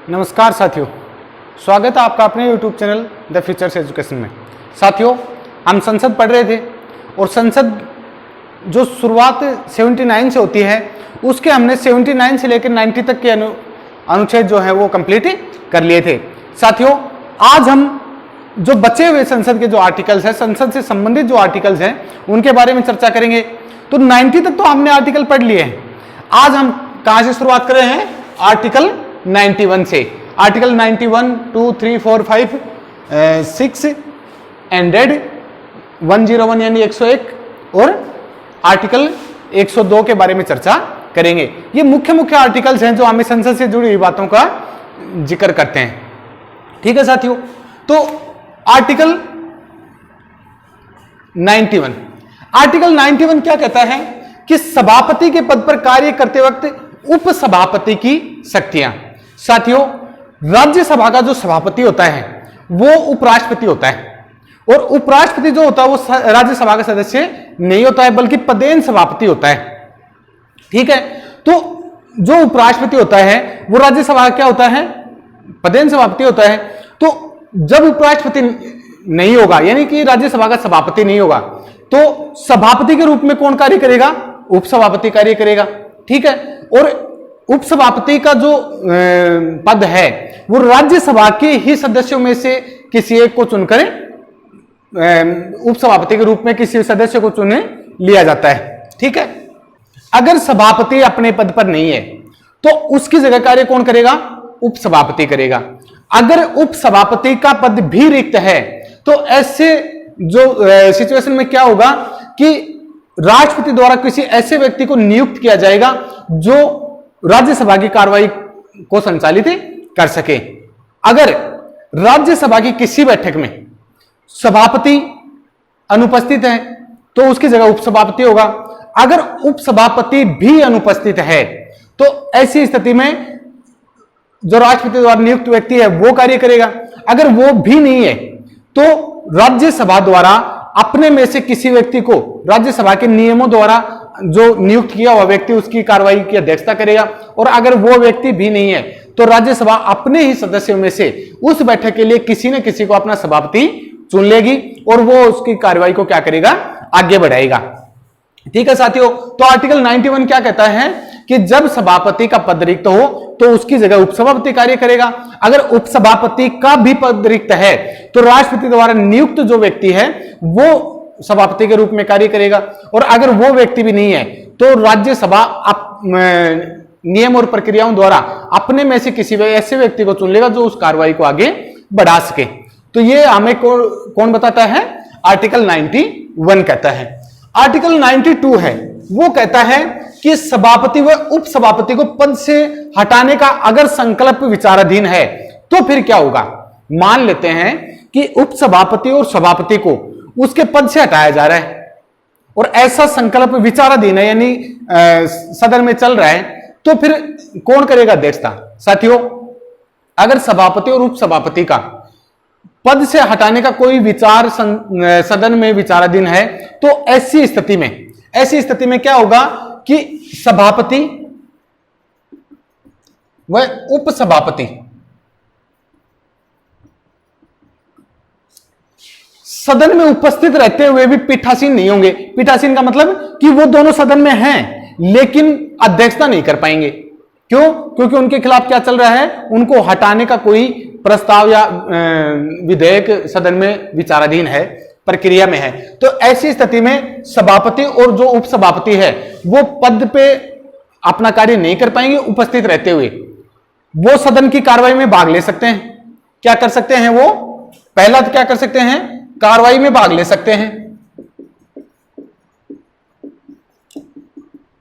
नमस्कार साथियों, स्वागत है आपका अपने YouTube channel the futures education में। साथियों, हम संसद पढ़ रहे थे और संसद जो शुरुआत 79 से होती है उसके हमने 79 से लेकर 90 तक के अनुच्छेद जो है वो कंप्लीट कर लिए थे। साथियों, आज हम जो बचे हुए संसद के जो आर्टिकल्स हैं, संसद से संबंधित जो आर्टिकल्स हैं उनके बारे में चर्चा करेंगे। तो 90 तक तो हमने आर्टिकल पढ़ लिए हैं। आज हम कहां से शुरुआत कर रहे हैं? आर्टिकल 91 से। आर्टिकल 91, 2, 3, 4, 5, 6 एंडेड 101 यानी 101 और आर्टिकल 102 के बारे में चर्चा करेंगे। ये मुख्य आर्टिकल्स हैं जो हमें संसद से जुड़ी हुई बातों का जिक्र करते हैं। ठीक है साथियों, तो आर्टिकल 91, आर्टिकल 91 क्या कहता है कि सभापति के पद पर कार्य करते वक्त उपसभापति की शक्तियां। साथियों, राज्यसभा का जो सभापति होता है वो उपराष्ट्रपति होता है और उपराष्ट्रपति जो होता है वो राज्यसभा का सदस्य नहीं होता है बल्कि पदेन सभापति होता है। ठीक है, तो जो उपराष्ट्रपति होता है वो राज्यसभा क्या होता है? पदेन सभापति होता है। तो जब उपराष्ट्रपति नहीं होगा यानी कि राज्यसभा का सभापति नहीं होगा तो सभापति के रूप में कौन कार्य करेगा? उपसभापति कार्य करेगा। ठीक है, और उपसभापति का जो पद है वो राज्यसभा के ही सदस्यों में से किसी एक को चुनकर उपसभापति के रूप में किसी सदस्य को चुने लिया जाता है। ठीक है, अगर सभापति अपने पद पर नहीं है तो उसकी जगह कार्य कौन करेगा? उपसभापति करेगा। अगर उपसभापति का पद भी रिक्त है तो ऐसे जो सिचुएशन में क्या होगा कि राष्ट्रपति द्वारा किसी ऐसे व्यक्ति को नियुक्त किया जाएगा जो राज्यसभा की कार्रवाई को संचालित कर सके। अगर राज्यसभा की किसी बैठक में सभापति अनुपस्थित है तो उसकी जगह उपसभापति होगा। अगर उपसभापति भी अनुपस्थित है तो ऐसी स्थिति में जो राष्ट्रपति द्वारा नियुक्त व्यक्ति है वो कार्य करेगा। अगर वो भी नहीं है तो राज्यसभा द्वारा अपने में से किसी व्यक्ति को राज्यसभा के नियमों द्वारा जो नियुक्त किया हुआ व्यक्ति उसकी कार्रवाई की अध्यक्षता करेगा। और अगर वो व्यक्ति भी नहीं है तो राज्यसभा अपने ही सदस्यों में से उस बैठक के लिए किसी न किसी को अपना सभापति चुन लेगी और वो उसकी कार्रवाई को क्या करेगा? आगे बढ़ाएगा। ठीक है साथियों, तो आर्टिकल 91 क्या कहता है कि जब सभापति का पद रिक्त हो तो उसकी जगह उपसभापति कार्य करेगा। अगर उपसभापति का भी पद रिक्त है तो राष्ट्रपति द्वारा नियुक्त जो व्यक्ति है वो सभापति के रूप में कार्य करेगा। और अगर वो व्यक्ति भी नहीं है तो राज्यसभा नियम और प्रक्रियाओं द्वारा अपने में से किसी ऐसे व्यक्ति को चुन लेगा जो उस कार्रवाई को आगे बढ़ा सके। तो ये हमें कौन बताता है? आर्टिकल 91 कहता है। आर्टिकल 92 है, वो कहता है कि सभापति व उपसभापति को पद से हटाने का अगर संकल्प विचाराधीन है तो फिर क्या होगा? मान लेते हैं कि उपसभापति और सभापति को उसके पद से हटाया जा रहा है और ऐसा संकल्प विचाराधीन है यानी सदन में चल रहा है, तो फिर कौन करेगा अध्यक्षता? साथियों, अगर सभापति और उपसभापति का पद से हटाने का कोई विचार सदन में विचाराधीन है तो ऐसी स्थिति में क्या होगा कि सभापति व उपसभापति सदन में उपस्थित रहते हुए भी पीठासीन नहीं होंगे। पीठासीन का मतलब कि वो दोनों सदन में हैं लेकिन अध्यक्षता नहीं कर पाएंगे। क्यों? क्योंकि उनके खिलाफ क्या चल रहा है? उनको हटाने का कोई प्रस्ताव या विधेयक सदन में विचाराधीन है, प्रक्रिया में है। तो ऐसी स्थिति में सभापति और जो उपसभापति है वो पद पे अपना कार्य नहीं कर पाएंगे उपस्थित रहते हुए। वो सदन की कार्रवाई में भाग ले सकते हैं। क्या कर सकते हैं वो? पहला तो क्या कर सकते हैं? कार्रवाई में भाग ले सकते हैं,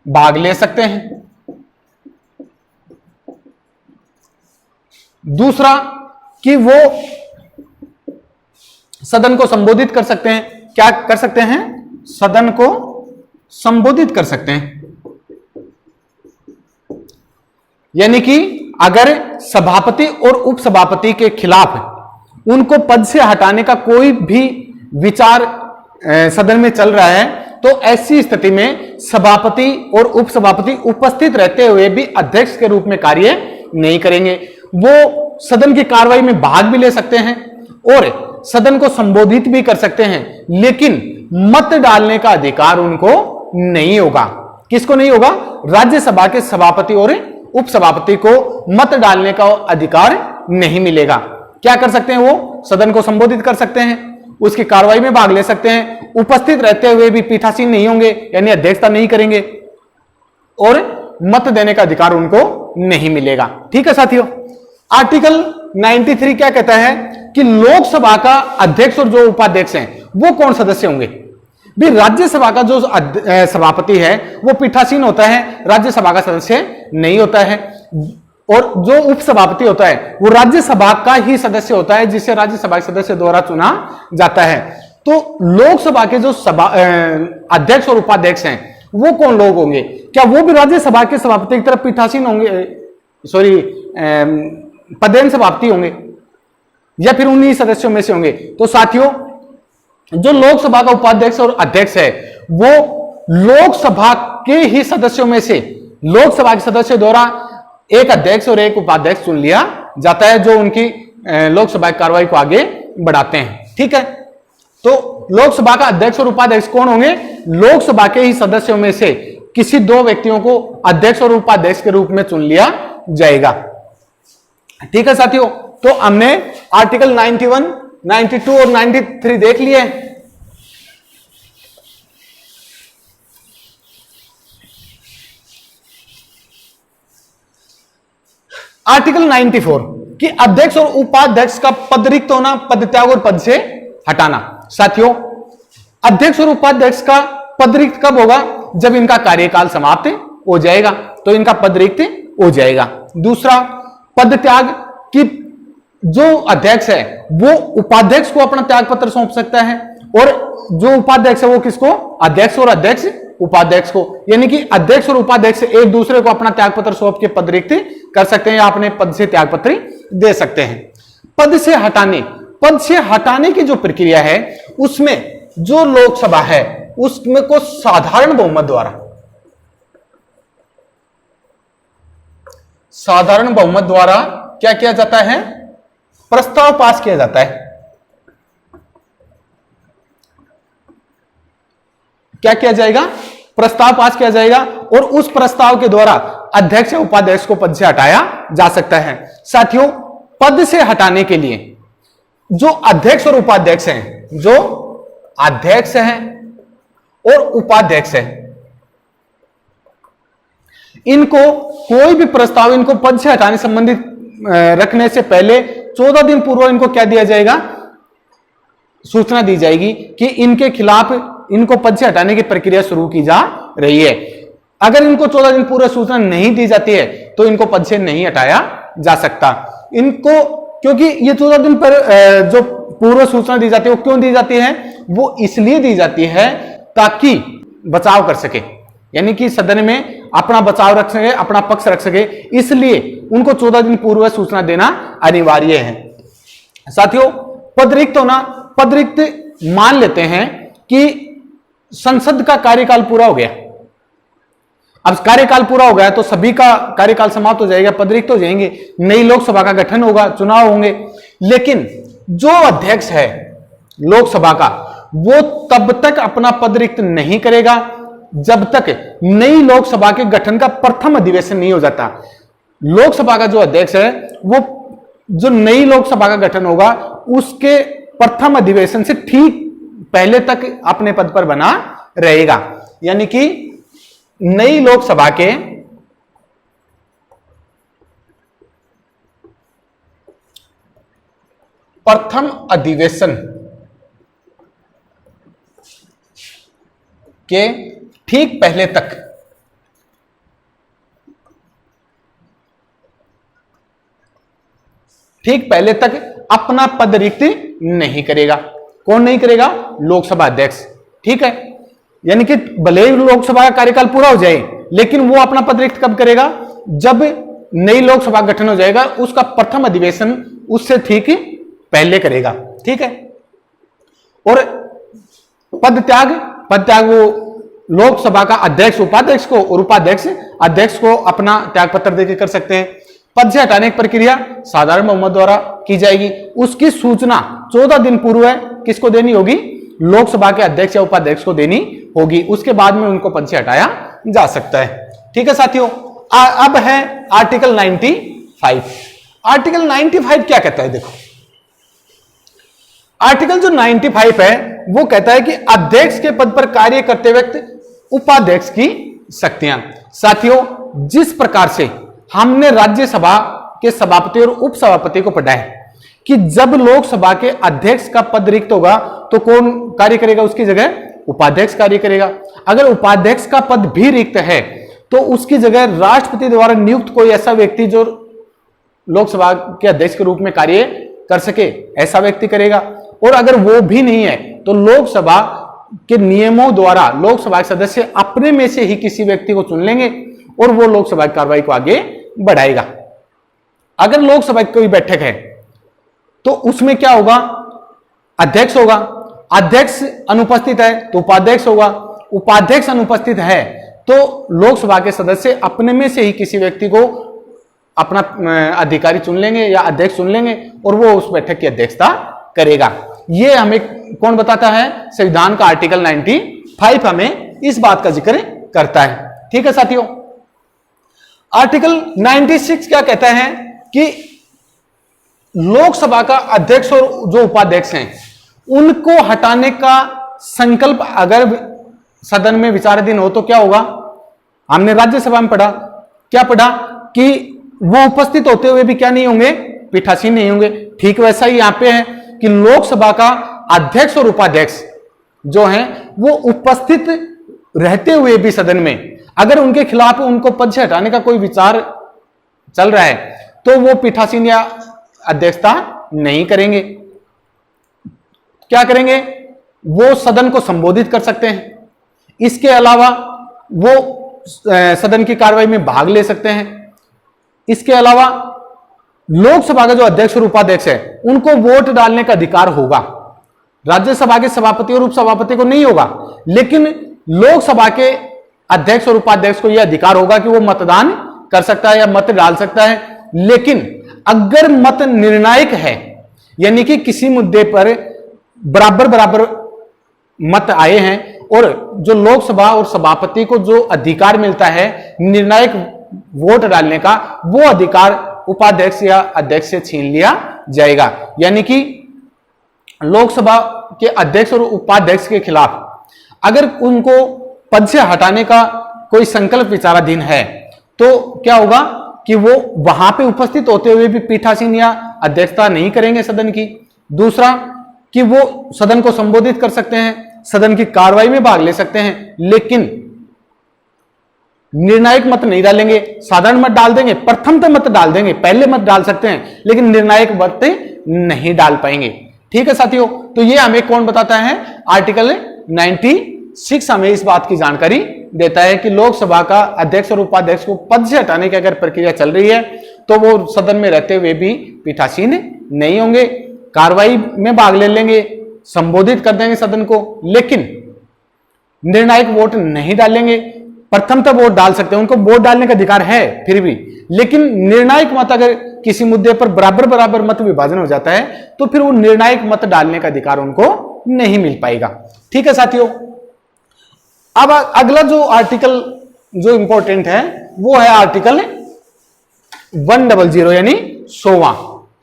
भाग ले सकते हैं। दूसरा कि वो सदन को संबोधित कर सकते हैं। क्या कर सकते हैं? सदन को संबोधित कर सकते हैं। यानी कि अगर सभापति और उपसभापति के खिलाफ उनको पद से हटाने का कोई भी विचार सदन में चल रहा है तो ऐसी स्थिति में सभापति और उपसभापति उपस्थित रहते हुए भी अध्यक्ष के रूप में कार्य नहीं करेंगे। वो सदन की कार्रवाई में भाग भी ले सकते हैं और सदन को संबोधित भी कर सकते हैं, लेकिन मत डालने का अधिकार उनको नहीं होगा। किसको नहीं होगा? राज्यसभा के सभापति और उपसभापति को मत डालने का अधिकार नहीं मिलेगा। क्या कर सकते हैं? वो सदन को संबोधित कर सकते हैं, उसकी कार्रवाई में भाग ले सकते हैं, उपस्थित रहते हुए भी पीठासीन नहीं होंगे, यानी अध्यक्षता नहीं करेंगे, और मत देने का अधिकार उनको नहीं मिलेगा। ठीक है साथियों। आर्टिकल 93 क्या कहता है कि लोकसभा का अध्यक्ष और जो उपाध्यक्ष हैं वो कौन सदस्य होंगे? भी राज्यसभा का जो सभापति है वो पीठासीन होता है, राज्यसभा का सदस्य नहीं होता है, और जो उपसभापति होता है वो राज्यसभा का ही सदस्य होता है, जिसे राज्यसभा के सदस्य द्वारा चुना जाता है। तो लोकसभा के जो सभा अध्यक्ष और उपाध्यक्ष हैं वो कौन लोग होंगे? क्या वो भी राज्यसभा के सभापति की तरफ पीठासीन होंगे, सॉरी पदेन सभापति होंगे, या फिर उन्हीं सदस्यों में से होंगे? तो साथियों, जो लोकसभा का उपाध्यक्ष और अध्यक्ष है वो लोकसभा के ही सदस्यों में से, लोकसभा के सदस्य द्वारा एक अध्यक्ष और एक उपाध्यक्ष चुन लिया जाता है, जो उनकी लोकसभा की कार्रवाई को आगे बढ़ाते हैं। ठीक है। तो लोकसभा का अध्यक्ष और उपाध्यक्ष कौन होंगे? लोकसभा के ही सदस्यों में से किसी दो व्यक्तियों को अध्यक्ष और उपाध्यक्ष के रूप में चुन लिया जाएगा। ठीक है साथियों। तो हमने आर्टिकल 91, 92 और 93 देख लिए। आर्टिकल 94 कि अध्यक्ष और उपाध्यक्ष का पद रिक्त होना, पद त्याग और पद से हटाना। साथियों, अध्यक्ष और उपाध्यक्ष का पद रिक्त कब होगा? जब इनका कार्यकाल समाप्त हो जाएगा तो इनका पद रिक्त हो जाएगा। दूसरा, पद त्याग कि जो अध्यक्ष है वो उपाध्यक्ष को अपना त्याग पत्र सौंप सकता है, और जो उपाध्यक्ष है वो किसको? अध्यक्ष और अध्यक्ष उपाध्यक्ष को, यानी कि अध्यक्ष और उपाध्यक्ष एक दूसरे को अपना त्याग पत्र सौंप के पद रिक्त कर सकते हैं या अपने पद से त्याग पत्र दे सकते हैं। पद से हटाने की जो प्रक्रिया है उसमें जो लोकसभा है उसमें को साधारण बहुमत द्वारा क्या किया जाता है? प्रस्ताव पास किया जाता है। क्या किया जाएगा? प्रस्ताव पास किया जाएगा, और उस प्रस्ताव के द्वारा अध्यक्ष या उपाध्यक्ष को पद से हटाया जा सकता है। साथियों, पद से हटाने के लिए जो अध्यक्ष और उपाध्यक्ष हैं, जो अध्यक्ष हैं और उपाध्यक्ष हैं, इनको कोई भी प्रस्ताव इनको पद से हटाने संबंधित रखने से पहले 14 दिन पूर्व इनको क्या दिया जाएगा? सूचना दी जाएगी कि इनके खिलाफ इनको पद से हटाने की प्रक्रिया शुरू की जा रही है। अगर इनको 14 दिन पूर्व सूचना नहीं दी जाती है तो इनको पद से नहीं हटाया जा सकता। इनको, क्योंकि ये 14 दिन पर जो पूर्व सूचना दी जाती है वो क्यों दी जाती है? वो इसलिए दी जाती है ताकि बचाव कर सके, यानी कि सदन में अपना बचाव रख सके, अपना पक्ष रख सके, इसलिए उनको 14 दिन पूर्व सूचना देना अनिवार्य है। साथियों, पद रिक्त होना, पद रिक्त मान लेते हैं कि संसद का कार्यकाल पूरा हो गया, अब कार्यकाल पूरा हो गया तो सभी का कार्यकाल समाप्त हो जाएगा, पद रिक्त हो जाएंगे, नई लोकसभा का गठन होगा, चुनाव होंगे, लेकिन जो अध्यक्ष है लोकसभा का वो तब तक अपना पद रिक्त नहीं करेगा जब तक नई लोकसभा के गठन का प्रथम अधिवेशन नहीं हो जाता। लोकसभा का जो अध्यक्ष है वो जो नई लोकसभा का गठन होगा उसके प्रथम अधिवेशन से ठीक पहले तक अपने पद पर बना रहेगा, यानी कि नई लोकसभा के प्रथम अधिवेशन के ठीक पहले तक अपना पद रिक्त नहीं करेगा। कौन नहीं करेगा? लोकसभा अध्यक्ष। ठीक है, यानी कि भले ही लोकसभा का कार्यकाल पूरा हो जाए लेकिन वो अपना पद रिक्त कब करेगा? जब नई लोकसभा गठन हो जाएगा, उसका प्रथम अधिवेशन उससे ठीक पहले करेगा। ठीक है, और पद त्याग वो लोकसभा का अध्यक्ष उपाध्यक्ष को और उपाध्यक्ष अध्यक्ष को अपना त्याग पत्र देकर कर सकते हैं। पद से हटाने की प्रक्रिया साधारण बहुमत द्वारा की जाएगी। उसकी सूचना 14 दिन पूर्व किसको देनी होगी? लोकसभा के अध्यक्ष या उपाध्यक्ष को देनी होगी। उसके बाद में उनको पद से हटाया जा सकता है। ठीक है साथियों, अब है आर्टिकल 95। आर्टिकल 95 क्या कहता है? देखो, आर्टिकल जो 95 है वो कहता है कि अध्यक्ष के पद पर कार्य करते वक्त उपाध्यक्ष की शक्तियां। साथियों, जिस प्रकार से हमने राज्यसभा के सभापति और उपसभापति को पढ़ा है कि जब लोकसभा के अध्यक्ष का पद रिक्त होगा तो कौन कार्य करेगा? उसकी जगह उपाध्यक्ष कार्य करेगा। अगर उपाध्यक्ष का पद भी रिक्त है तो उसकी जगह राष्ट्रपति द्वारा नियुक्त कोई ऐसा व्यक्ति जो लोकसभा के अध्यक्ष के रूप में कार्य कर सके, ऐसा व्यक्ति करेगा। और अगर वो भी नहीं है तो लोकसभा के नियमों द्वारा लोकसभा के सदस्य अपने में से ही किसी व्यक्ति को चुन लेंगे और वो लोकसभा की कार्रवाई को आगे बढ़ाएगा। अगर लोकसभा की कोई बैठक है तो उसमें क्या होगा? अध्यक्ष होगा, अध्यक्ष अनुपस्थित है तो उपाध्यक्ष होगा, उपाध्यक्ष अनुपस्थित है तो लोकसभा के सदस्य अपने में से ही किसी व्यक्ति को अपना अधिकारी चुन लेंगे या अध्यक्ष चुन लेंगे और वो उस बैठक की अध्यक्षता करेगा। ये हमें कौन बताता है? संविधान का आर्टिकल 95 हमें इस बात का जिक्र करता है। ठीक है साथियों, आर्टिकल 96 क्या कहता है कि लोकसभा का अध्यक्ष और जो उपाध्यक्ष हैं उनको हटाने का संकल्प अगर सदन में विचाराधीन हो तो क्या होगा? हमने राज्यसभा में पढ़ा, क्या पढ़ा? कि वो उपस्थित होते हुए भी क्या नहीं होंगे? पीठासीन नहीं होंगे। ठीक वैसा ही यहां पे है कि लोकसभा का अध्यक्ष और उपाध्यक्ष जो हैं वो उपस्थित रहते हुए भी सदन में अगर उनके खिलाफ उनको पद से हटाने का कोई विचार चल रहा है तो वो पीठासीन या अध्यक्षता नहीं करेंगे। क्या करेंगे? वो सदन को संबोधित कर सकते हैं। इसके अलावा वो सदन की कार्रवाई में भाग ले सकते हैं। इसके अलावा लोकसभा का जो अध्यक्ष और उपाध्यक्ष है उनको वोट डालने का अधिकार होगा। राज्यसभा के सभापति और उपसभापति को नहीं होगा, लेकिन लोकसभा के अध्यक्ष और उपाध्यक्ष को यह अधिकार होगा कि वो मतदान कर सकता है या मत डाल सकता है। लेकिन अगर मत निर्णायक है, यानी कि किसी मुद्दे पर बराबर बराबर मत आए हैं और जो लोकसभा और सभापति को जो अधिकार मिलता है निर्णायक वोट डालने का, वो अधिकार उपाध्यक्ष या अध्यक्ष से छीन लिया जाएगा। यानी कि लोकसभा के अध्यक्ष और उपाध्यक्ष के खिलाफ अगर उनको पद से हटाने का कोई संकल्प विचाराधीन है तो क्या होगा कि वो वहां पे उपस्थित होते हुए भी पीठासीन या अध्यक्षता नहीं करेंगे सदन की। दूसरा कि वो सदन को संबोधित कर सकते हैं, सदन की कार्रवाई में भाग ले सकते हैं, लेकिन निर्णायक मत नहीं डालेंगे। साधारण मत डाल देंगे, प्रथम मत डाल देंगे, पहले मत डाल सकते हैं, लेकिन निर्णायक मत नहीं डाल पाएंगे। ठीक है साथियों, तो ये हमें कौन बताता है? आर्टिकल 96 हमें इस बात की जानकारी देता है कि लोकसभा का अध्यक्ष और उपाध्यक्ष को पद से हटाने की अगर प्रक्रिया चल रही है तो वो सदन में रहते हुए भी पीठासीन नहीं होंगे, कार्रवाई में भाग ले लेंगे, संबोधित कर देंगे सदन को, लेकिन निर्णायक वोट नहीं डालेंगे। प्रथमतः वोट डाल सकते हैं, उनको वोट डालने का अधिकार है फिर भी, लेकिन निर्णायक मत अगर किसी मुद्दे पर बराबर बराबर मत विभाजन हो जाता है तो फिर वो निर्णायक मत डालने का अधिकार उनको नहीं मिल पाएगा। ठीक है साथियों, अब अगला जो आर्टिकल जो इंपॉर्टेंट है वो है आर्टिकल 100 यानी 100वां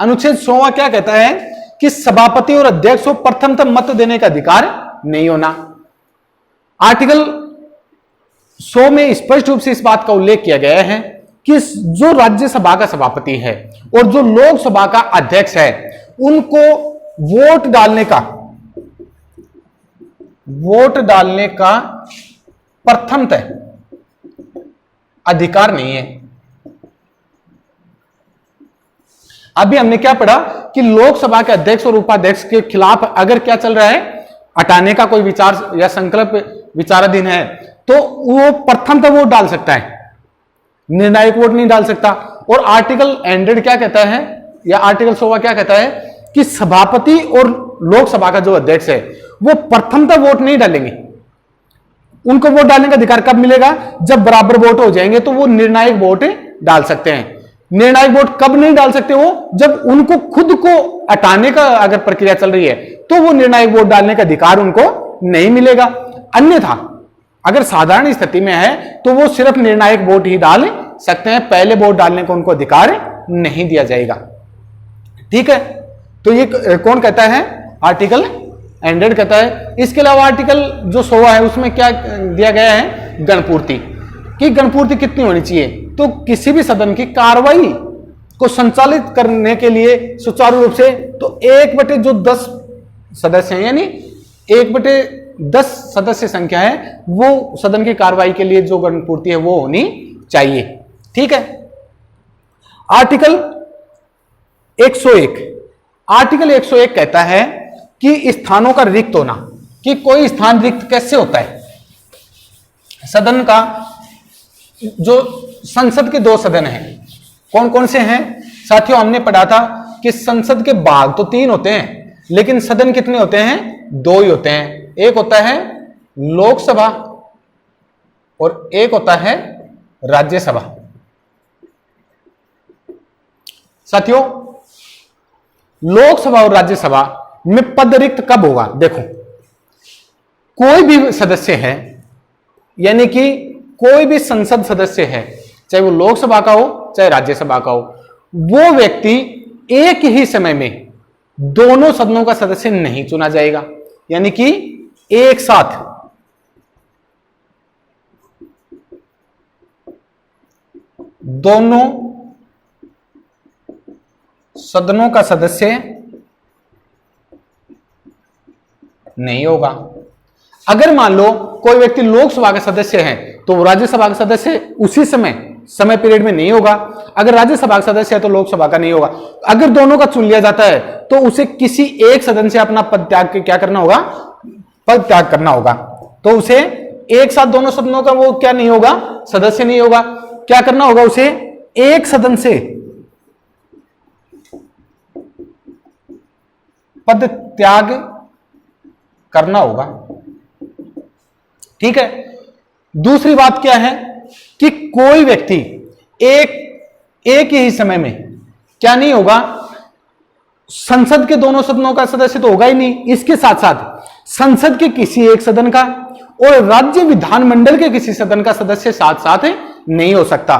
अनुच्छेद 100वां क्या कहता है कि सभापति और अध्यक्ष को प्रथमतः मत देने का अधिकार नहीं होना। आर्टिकल 100 में स्पष्ट रूप से इस बात का उल्लेख किया गया है कि जो राज्यसभा का सभापति है और जो लोकसभा का अध्यक्ष है उनको वोट डालने का प्रथमतः अधिकार नहीं है। अभी हमने क्या पढ़ा कि लोकसभा के अध्यक्ष और उपाध्यक्ष के खिलाफ अगर क्या चल रहा है, हटाने का कोई विचार या संकल्प विचाराधीन है तो वो प्रथमतः वोट डाल सकता है, निर्णायक वोट नहीं डाल सकता। और आर्टिकल 100 क्या कहता है या आर्टिकल 100 क्या कहता है कि सभापति और लोकसभा का जो अध्यक्ष है वो प्रथमतः वोट नहीं डालेंगे। उनको वोट डालने का अधिकार कब मिलेगा? जब बराबर वोट हो जाएंगे तो वो निर्णायक वोट डाल सकते हैं। निर्णायक वोट कब नहीं डाल सकते वो, जब उनको खुद को हटाने का अगर प्रक्रिया चल रही है तो वो निर्णायक वोट डालने का अधिकार उनको नहीं मिलेगा। अन्यथा अगर साधारण स्थिति में है तो वो सिर्फ निर्णायक वोट ही डाल सकते हैं, पहले वोट डालने को उनको अधिकार नहीं दिया जाएगा। ठीक है, तो ये कौन कहता है? आर्टिकल 100 कहता है। इसके अलावा आर्टिकल जो 16 है उसमें क्या दिया गया है? गणपूर्ति, कि गणपूर्ति कितनी होनी चाहिए? तो किसी भी सदन की कार्रवाई को संचालित करने के लिए सुचारू रूप से तो 1/10 सदस्य हैं, यानी 1/10 सदस्य संख्या है, वो सदन की कार्रवाई के लिए जो गणपूर्ति है वो होनी चाहिए। ठीक है। आर्टिकल 101, आर्टिकल 101 कहता है कि स्थानों का रिक्त होना, कि कोई स्थान रिक्त कैसे होता है? सदन का, जो संसद के 2 सदन हैं, कौन कौन से हैं साथियों? हमने पढ़ा था कि संसद के भाग तो 3 होते हैं, लेकिन सदन कितने होते हैं? 2 ही होते हैं। एक होता है लोकसभा और एक होता है राज्यसभा। साथियों, लोकसभा और राज्यसभा में पद रिक्त कब होगा? देखो, कोई भी सदस्य है, यानी कि कोई भी संसद सदस्य है, चाहे वो लोकसभा का हो चाहे राज्यसभा का हो, वो व्यक्ति एक ही समय में दोनों सदनों का सदस्य नहीं चुना जाएगा। यानी कि एक साथ दोनों सदनों का सदस्य नहीं होगा। अगर मान लो कोई व्यक्ति लोकसभा का सदस्य है तो वो राज्यसभा का सदस्य उसी समय पीरियड में नहीं होगा। अगर राज्यसभा का सदस्य है तो लोकसभा का नहीं होगा। अगर दोनों का चुन लिया जाता है तो उसे किसी एक सदन से अपना पद त्याग के क्या करना होगा? पद त्याग करना होगा। तो उसे एक साथ दोनों सदनों का वो क्या नहीं होगा? सदस्य नहीं होगा। क्या करना होगा? उसे एक सदन से पद त्याग करना होगा। ठीक है। दूसरी बात क्या है कि कोई व्यक्ति एक ही समय में क्या नहीं होगा? संसद के दोनों सदनों का सदस्य तो होगा ही नहीं, इसके साथ साथ संसद के किसी एक सदन का और राज्य विधानमंडल के किसी सदन का सदस्य साथ साथ नहीं हो सकता।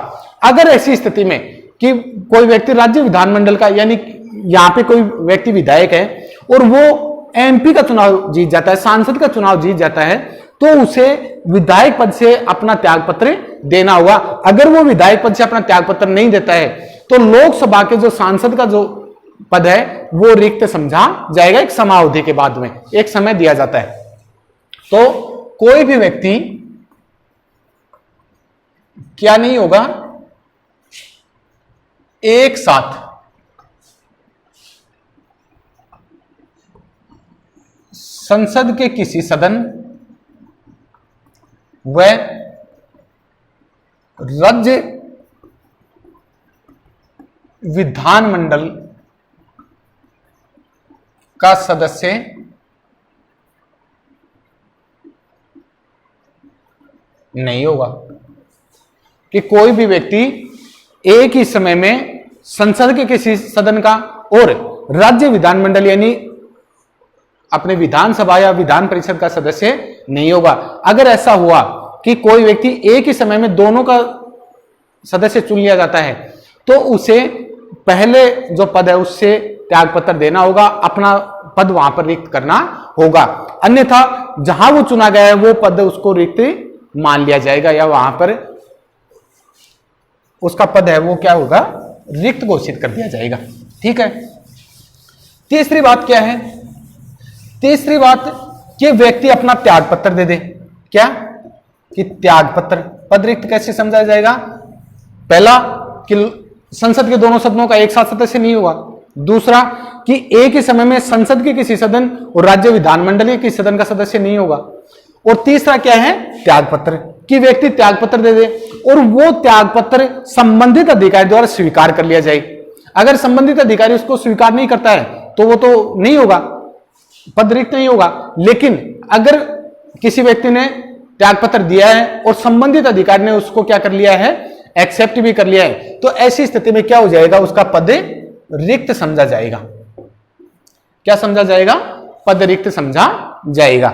अगर ऐसी स्थिति में कि कोई व्यक्ति राज्य विधानमंडल का, यानी यहां पे कोई व्यक्ति विधायक है और वो एमपी का चुनाव जीत जाता है, सांसद का चुनाव जीत जाता है, तो उसे विधायक पद से अपना त्याग पत्र देना होगा। अगर वो विधायक पद से अपना त्याग पत्र नहीं देता है तो लोकसभा के जो सांसद का जो पद है वो रिक्त समझा जाएगा। एक समावधि के बाद में एक समय दिया जाता है। तो कोई भी व्यक्ति क्या नहीं होगा? एक साथ संसद के किसी सदन व राज्य विधानमंडल का सदस्य नहीं होगा। कि कोई भी व्यक्ति एक ही समय में संसद के किसी सदन का और राज्य विधानमंडल यानी अपने विधानसभा या विधान परिषद का सदस्य नहीं होगा। अगर ऐसा हुआ कि कोई व्यक्ति एक ही समय में दोनों का सदस्य चुन लिया जाता है तो उसे पहले जो पद है उससे त्याग पत्र देना होगा, अपना पद वहां पर रिक्त करना होगा। अन्यथा जहां वो चुना गया है वो पद उसको रिक्त मान लिया जाएगा या वहां पर उसका पद है वो क्या होगा? रिक्त घोषित कर दिया जाएगा। ठीक है। तीसरी बात क्या है? तीसरी बात कि व्यक्ति अपना त्याग पत्र दे दे। क्या? कि त्याग पत्र, पद रिक्त कैसे समझा जाएगा? पहला कि संसद के दोनों सदनों का एक साथ सदस्य नहीं होगा। दूसरा कि एक ही समय में संसद के किसी सदन और राज्य विधानमंडल के किसी सदन का सदस्य नहीं होगा। और तीसरा क्या है? त्याग पत्र, कि व्यक्ति त्याग पत्र दे दे और वो त्याग पत्र संबंधित अधिकारी द्वारा स्वीकार कर लिया जाए। अगर संबंधित अधिकारी उसको स्वीकार नहीं करता है तो वो तो नहीं होगा, पद रिक्त नहीं होगा। लेकिन अगर किसी व्यक्ति ने त्याग पत्र दिया है और संबंधित अधिकारी ने उसको क्या कर लिया है? एक्सेप्ट भी कर लिया है, तो ऐसी स्थिति में क्या हो जाएगा, उसका पद रिक्त समझा जाएगा। क्या समझा जाएगा? पद रिक्त समझा जाएगा।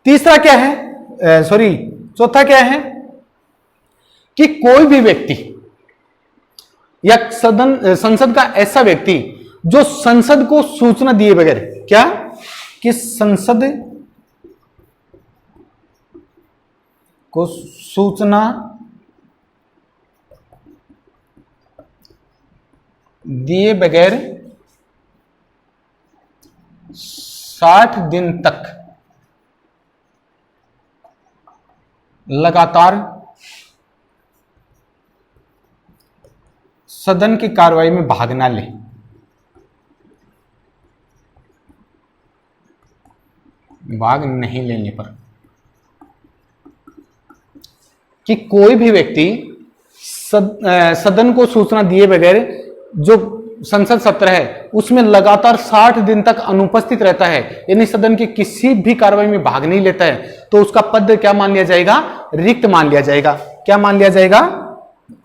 तीसरा क्या है, चौथा क्या है कि कोई भी व्यक्ति या संसद का ऐसा व्यक्ति जो संसद को सूचना दिए बगैर, क्या कि संसद को सूचना दिए बगैर 60 दिन तक लगातार सदन की कार्रवाई में भाग ना ले। भाग नहीं लेने पर कि कोई भी व्यक्ति सदन को सूचना दिए बगैर जो संसद सत्र है उसमें लगातार 60 दिन तक अनुपस्थित रहता है, यानी सदन की किसी भी कार्रवाई में भाग नहीं लेता है, तो उसका पद क्या मान लिया जाएगा? रिक्त मान लिया जाएगा। क्या मान लिया जाएगा?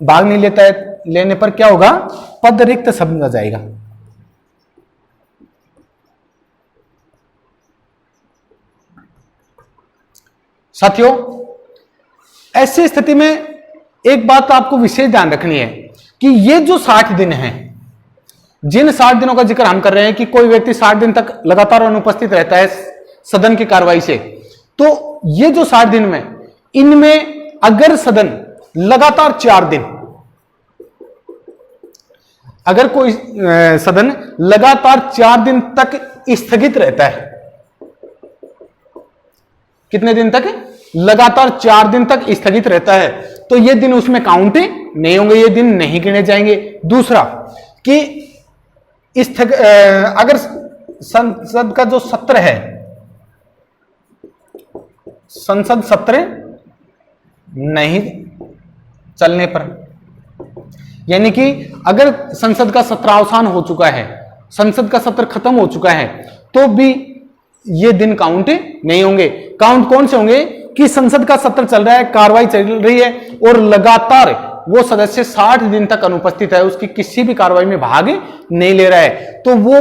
भाग नहीं लेता है, लेने पर क्या होगा? पद रिक्त समझा जाएगा। साथियों, ऐसी स्थिति में एक बात आपको विशेष ध्यान रखनी है कि ये जो 60 दिन हैं, जिन 60 दिनों का जिक्र हम कर रहे हैं कि कोई व्यक्ति 60 दिन तक लगातार अनुपस्थित रहता है सदन की कार्रवाई से, तो ये जो 60 दिन में, इनमें अगर सदन लगातार 4 दिन, अगर कोई सदन लगातार 4 दिन तक स्थगित रहता है, कितने दिन तक? लगातार 4 दिन तक स्थगित रहता है, तो ये दिन उसमें काउंट नहीं होंगे, ये दिन नहीं गिने जाएंगे। दूसरा कि अगर संसद का जो सत्र है, संसद सत्र नहीं चलने पर, यानी कि अगर संसद का सत्रावसान हो चुका है, संसद का सत्र खत्म हो चुका है, तो भी ये दिन काउंट नहीं होंगे। काउंट कौन से होंगे? कि संसद का सत्र चल रहा है, कार्रवाई चल रही है और लगातार वो सदस्य 60 दिन तक अनुपस्थित है, उसकी किसी भी कार्रवाई में भाग नहीं ले रहा है, तो वो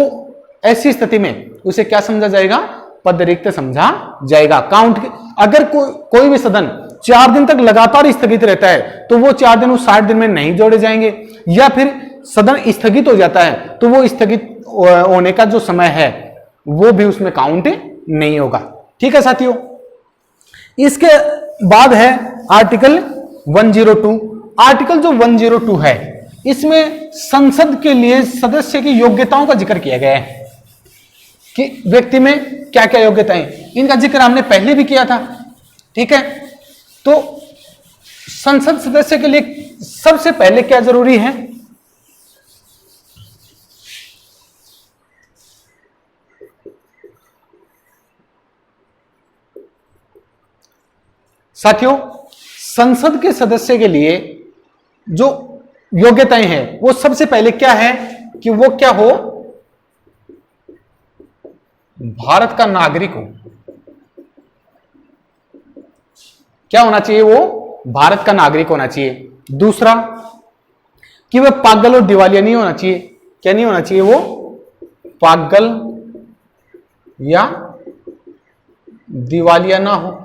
ऐसी स्थिति में उसे क्या समझा जाएगा? पद रिक्त समझा जाएगा। काउंट अगर कोई भी सदन 4 दिन तक लगातार स्थगित रहता है, तो वो 4 दिन उस 60 दिन में नहीं जोड़े जाएंगे, या फिर सदन स्थगित हो जाता है तो वो स्थगित होने का जो समय है वो भी उसमें काउंट नहीं होगा। ठीक है साथियों, इसके बाद है आर्टिकल 102। आर्टिकल जो 102 है, इसमें संसद के लिए सदस्य की योग्यताओं का जिक्र किया गया है कि व्यक्ति में क्या क्या योग्यताएं, इनका जिक्र हमने पहले भी किया था। ठीक है, तो संसद सदस्य के लिए सबसे पहले क्या जरूरी है? साथियों, संसद के सदस्य के लिए जो योग्यताएं हैं वो सबसे पहले क्या है कि वो क्या हो? भारत का नागरिक हो। क्या होना चाहिए? वो भारत का नागरिक होना चाहिए। दूसरा कि वह पागल और दिवालिया नहीं होना चाहिए। क्या नहीं होना चाहिए? वो पागल या दिवालिया ना हो।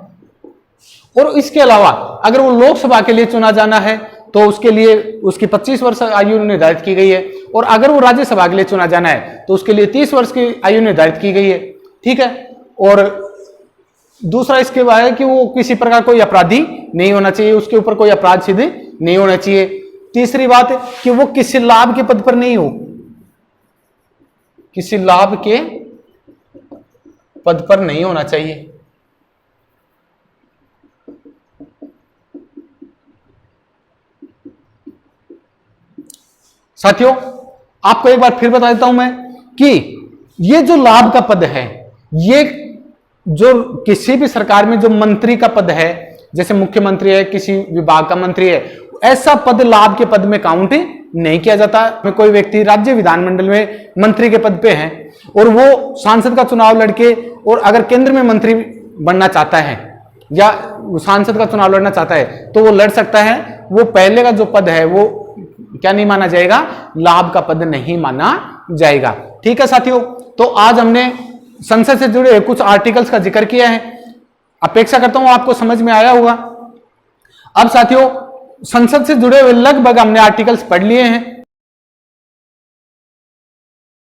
और इसके अलावा अगर वो लोकसभा के लिए चुना जाना है तो उसके लिए उसकी 25 वर्ष आयु निर्धारित की गई है, और अगर वो राज्यसभा के लिए चुना जाना है तो उसके लिए 30 वर्ष की आयु निर्धारित की गई है। ठीक है, और दूसरा इसके बाद है कि वो किसी प्रकार कोई अपराधी नहीं होना चाहिए, उसके ऊपर कोई अपराध सिद्ध नहीं होना चाहिए। तीसरी बात है कि वो किसी लाभ के पद पर नहीं हो, किसी लाभ के पद पर नहीं होना चाहिए। साथियों, आपको एक बार फिर बता देता हूं मैं कि ये जो लाभ का पद है, ये जो किसी भी सरकार में जो मंत्री का पद है, जैसे मुख्यमंत्री है, किसी विभाग का मंत्री है, ऐसा पद लाभ के पद में काउंट नहीं किया जाता। कोई व्यक्ति राज्य विधानमंडल में मंत्री के पद पे है और वो सांसद का चुनाव लड़के और अगर केंद्र में मंत्री बनना चाहता है या सांसद का चुनाव लड़ना चाहता है तो वो लड़ सकता है। वो पहले का जो पद है वो क्या नहीं माना जाएगा, लाभ का पद नहीं माना जाएगा। ठीक है साथियों, तो आज हमने संसद से जुड़े कुछ आर्टिकल्स का जिक्र किया है, अपेक्षा करता हूं आपको समझ में आया होगा। अब साथियों संसद से जुड़े हुए लगभग हमने आर्टिकल्स पढ़ लिए हैं।